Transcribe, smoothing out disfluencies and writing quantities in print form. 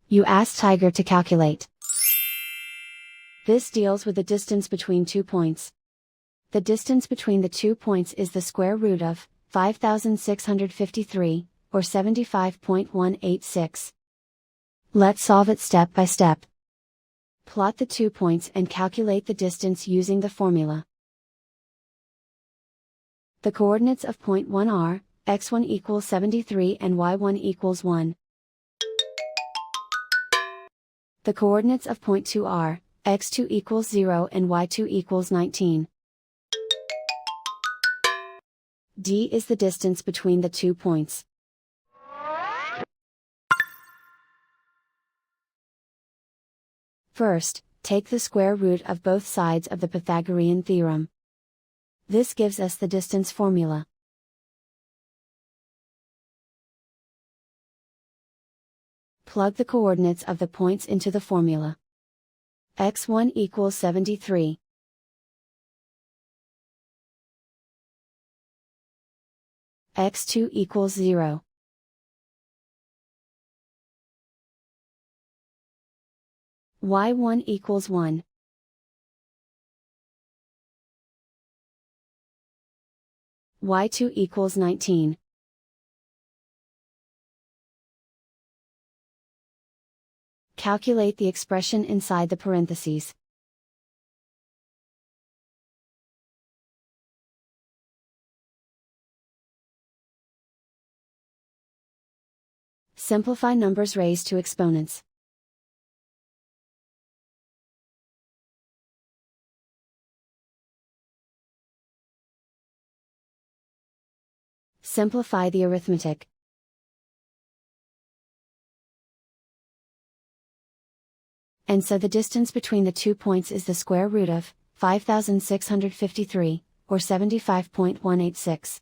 You ask Tiger to calculate. This deals with the distance between 2 points. The distance between the 2 points is the square root of 5,653, or 75.186. Let's solve it step by step. Plot the 2 points and calculate the distance using the formula. The coordinates of point 1 are, x1 equals 73 and y1 equals 1. The coordinates of point 2 are, x2 equals 0 and y2 equals 19. D is the distance between the 2 points. First, take the square root of both sides of the Pythagorean theorem. This gives us the distance formula. Plug the coordinates of the points into the formula. x1 equals 73. x2 equals 0. y1 equals 1. y2 equals 19. Calculate the expression inside the parentheses. Simplify numbers raised to exponents. Simplify the arithmetic. And so the distance between the 2 points is the square root of 5,653, or 75.186.